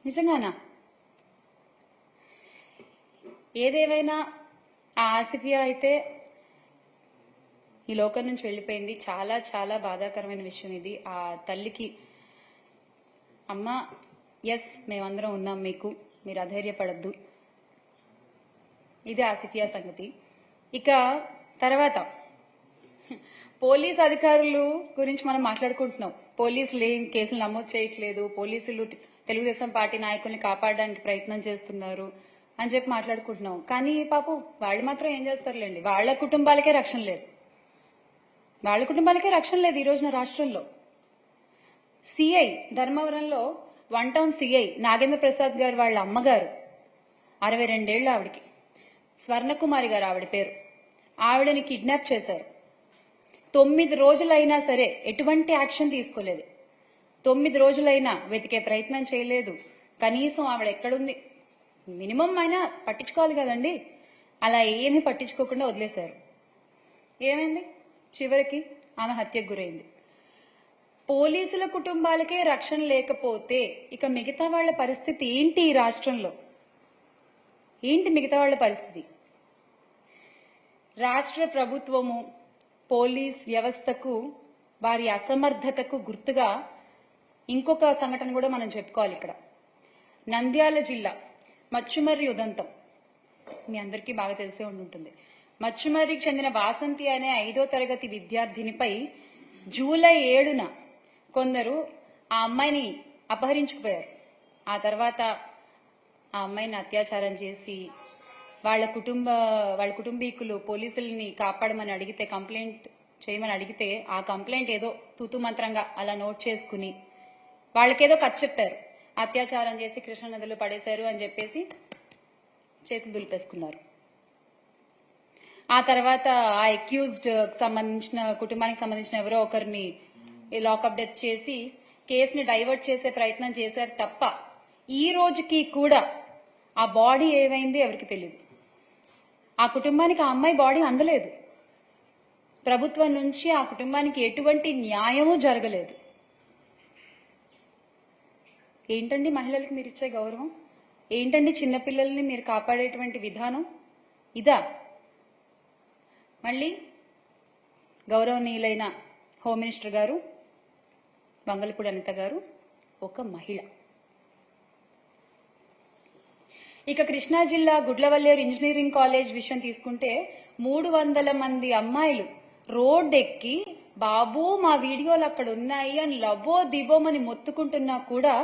నిజంగానా? ఏదేమైనా ఆ ఆసిఫియా అయితే ఈ లోకం నుంచి వెళ్ళిపోయింది. చాలా చాలా బాధాకరమైన విషయం ఇది. ఆ తల్లికి అమ్మ ఎస్ మేమందరం ఉన్నాం, మీరు అధైర్యపడద్దు. ఇది ఆసిఫియా సంగతి. ఇక తర్వాత పోలీస్ అధికారులు గురించి మనం మాట్లాడుకుంటున్నాం. పోలీసులు ఏం కేసులు నమోదు చేయట్లేదు, పోలీసులు తెలుగుదేశం పార్టీ నాయకుల్ని కాపాడడానికి ప్రయత్నం చేస్తున్నారు అని చెప్పి మాట్లాడుకుంటున్నాం. కానీ పాపం వాళ్ళు మాత్రం ఏం చేస్తారులేండి, వాళ్ళ కుటుంబాలకే రక్షణ లేదు. ఈ రోజున రాష్ట్రంలో సిఐ ధర్మవరంలో 1 టౌన్ సిఐ నాగేంద్ర ప్రసాద్ గారు వాళ్ళ అమ్మగారు 62 ఏళ్ల ఆవిడికి, స్వర్ణకుమారి గారు ఆవిడ పేరు, ఆవిడని కిడ్నాప్ చేశారు. 9 రోజులైనా సరే ఎటువంటి యాక్షన్ తీసుకోలేదు. 9 రోజులైనా వెతికే ప్రయత్నం చేయలేదు. కనీసం ఆవిడ ఎక్కడుంది మినిమం అయినా పట్టించుకోవాలి కదండి. అలా ఏమీ పట్టించుకోకుండా వదిలేశారు. ఏమైంది? చివరికి ఆమె హత్యకు గురైంది. పోలీసుల కుటుంబాలకే రక్షణ లేకపోతే ఇక మిగతా వాళ్ల పరిస్థితి ఏంటి? ఈ రాష్ట్రంలో ఏంటి మిగతా వాళ్ల పరిస్థితి? రాష్ట్ర ప్రభుత్వము పోలీస్ వ్యవస్థకు వారి అసమర్థతకు గుర్తుగా ఇంకొక సంఘటన కూడా మనం చెప్పుకోవాలి. ఇక్కడ నంద్యాల జిల్లా మచ్చుమర్రి ఉదంతం మీ అందరికీ బాగా తెలిసే ఉంటుంది. మచ్చుమర్రికి చెందిన వాసంతి అనే 5వ తరగతి విద్యార్థినిపై జూలై 7న కొందరు ఆ అమ్మాయిని అపహరించుకుపోయారు. ఆ తర్వాత ఆ అమ్మాయిని అత్యాచారం చేసి వాళ్ళ కుటుంబీకులు పోలీసుల్ని కాపాడమని అడిగితే, కంప్లైంట్ చేయమని అడిగితే, ఆ కంప్లైంట్ ఏదో తూతు మంత్రంగా అలా నోట్ చేసుకుని వాళ్ళకేదో కథ చెప్పారు. అత్యాచారం చేసి కృష్ణానదిలో పడేశారు అని చెప్పేసి చేతులు దులిపేసుకున్నారు. ఆ తర్వాత ఆ అక్యూజ్డ్ సంబంధించిన కుటుంబానికి సంబంధించిన ఎవరో ఒకరిని లాకప్ డెత్ చేసి కేసుని డైవర్ట్ చేసే ప్రయత్నం చేశారు తప్ప ఈ రోజుకి కూడా ఆ బాడీ ఏమైంది ఎవరికి తెలియదు. ఆ కుటుంబానికి ఆ అమ్మాయి బాడీ అందలేదు. ప్రభుత్వం నుంచి ఆ కుటుంబానికి ఎటువంటి న్యాయమూ జరగలేదు. ఏంటండి మహిళలకు మీరు ఇచ్చే గౌరవం? ఏంటండి చిన్నపిల్లల్ని మీరు కాపాడేటువంటి విధానం? ఇదా? మళ్ళీ గౌరవనీయులైన హోమ్ మినిస్టర్ గారు వంగలపూడి అనిత గారు ఒక మహిళ. ఇక కృష్ణా జిల్లా గుడ్లవల్లేరు ఇంజనీరింగ్ కాలేజ్ విషయం తీసుకుంటే 300 మంది అమ్మాయిలు రోడ్డెక్కి బాబు మా వీడియోలు అక్కడ ఉన్నాయి అని లబో దిబోమని మొత్తుకుంటున్నా కూడా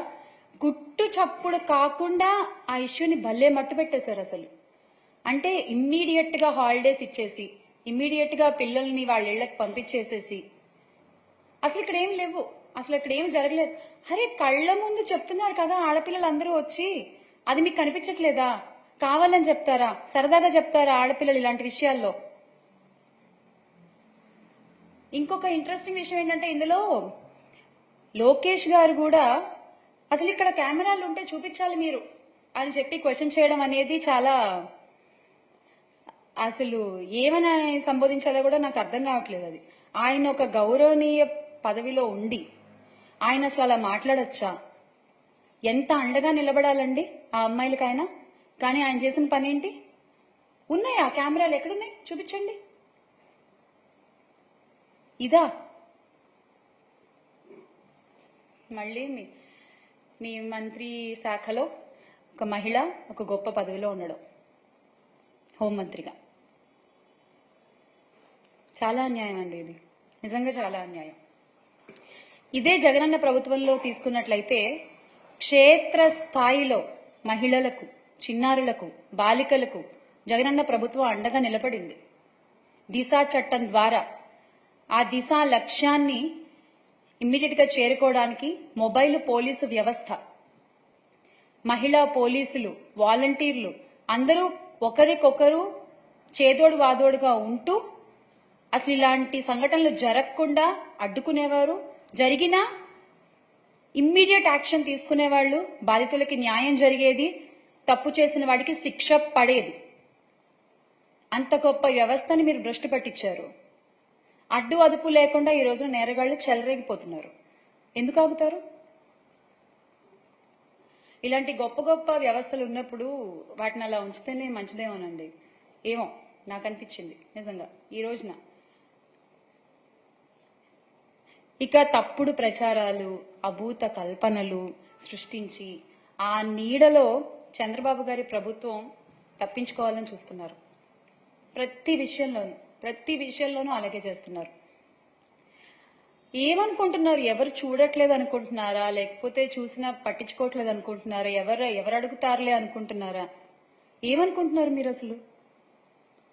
గుట్టు చప్పుడు కాకుండా ఆ ఇష్యూని భలే మట్టు పెట్టేశారు. అసలు అంటే ఇమ్మీడియట్ గా హాలిడేస్ ఇచ్చేసి, ఇమ్మీడియట్ గా పిల్లల్ని వాళ్ళ ఇళ్లకు పంపించేసేసి, అసలు ఇక్కడ ఏం లేవు, అసలు ఇక్కడ ఏమి జరగలేదు. అరే కళ్ళ ముందు చెప్తున్నారు కదా ఆడపిల్లలందరూ వచ్చి, అది మీకు కనిపించట్లేదా? కావాలని చెప్తారా? సరదాగా చెప్తారా ఆడపిల్లలు ఇలాంటి విషయాల్లో? ఇంకొక ఇంట్రెస్టింగ్ విషయం ఏంటంటే ఇందులో లోకేష్ గారు కూడా అసలు ఇక్కడ కెమెరాలు ఉంటే చూపించాలి మీరు అని చెప్పి క్వశ్చన్ చేయడం అనేది చాలా, అసలు ఏమని సంబోధించాలో కూడా నాకు అర్థం కావట్లేదు. అది ఆయన ఒక గౌరవనీయ పదవిలో ఉండి ఆయన అసలు అలా మాట్లాడొచ్చా? ఎంత అండగా నిలబడాలండి ఆ అమ్మాయిలకైనా. కానీ ఆయన చేసిన పని ఏంటి? ఉన్నాయా కెమెరాలు? ఎక్కడున్నాయి? చూపించండి. ఇదా? మళ్ళీ మీ మంత్రి శాఖలో ఒక మహిళ ఒక గొప్ప పదవిలో ఉండడం, హోంమంత్రిగా. చాలా అన్యాయం అండి ఇది, నిజంగా చాలా అన్యాయం. ఇదే జగనన్న ప్రభుత్వంలో తీసుకున్నట్లయితే క్షేత్ర స్థాయిలో మహిళలకు, చిన్నారులకు, బాలికలకు జగనన్న ప్రభుత్వం అండగా నిలబడింది. దిశ చట్టం ద్వారా ఆ దిశ లక్ష్యాన్ని ఇమ్మీడియట్ గా చేరుకోవడానికి మొబైల్ పోలీసు వ్యవస్థ, మహిళా పోలీసులు, వాలంటీర్లు అందరూ ఒకరికొకరు చేదోడు వాదోడుగా ఉంటూ అసలు ఇలాంటి సంఘటనలు జరగకుండా అడ్డుకునేవారు. జరిగినా ఇమ్మీడియట్ యాక్షన్ తీసుకునేవాళ్లు, బాధితులకి న్యాయం జరిగేది, తప్పు చేసిన వాడికి శిక్ష పడేది. అంత గొప్ప వ్యవస్థని మీరు భ్రష్టు పట్టించారు. అడ్డు అదుపు లేకుండా ఈ రోజున నేరగాళ్లు చెలరేగిపోతున్నారు. ఎందుకు ఆగుతారు? ఇలాంటి గొప్ప గొప్ప వ్యవస్థలు ఉన్నప్పుడు వాటిని అలా ఉంచితేనే మంచిదేమోనండి. ఏమో నాకు అనిపించింది నిజంగా ఈ రోజున. ఇక తప్పుడు ప్రచారాలు, అభూత కల్పనలు సృష్టించి ఆ నీడలో చంద్రబాబు గారి ప్రభుత్వం తప్పించుకోవాలని చూస్తున్నారు. ప్రతి విషయంలోనూ అలాగే చేస్తున్నారు. ఏమనుకుంటున్నారు? ఎవరు చూడట్లేదు అనుకుంటున్నారా? లేకపోతే చూసినా పట్టించుకోవట్లేదు అనుకుంటున్నారా? ఎవరు అడుగుతారులే అనుకుంటున్నారా? ఏమనుకుంటున్నారు మీరు అసలు?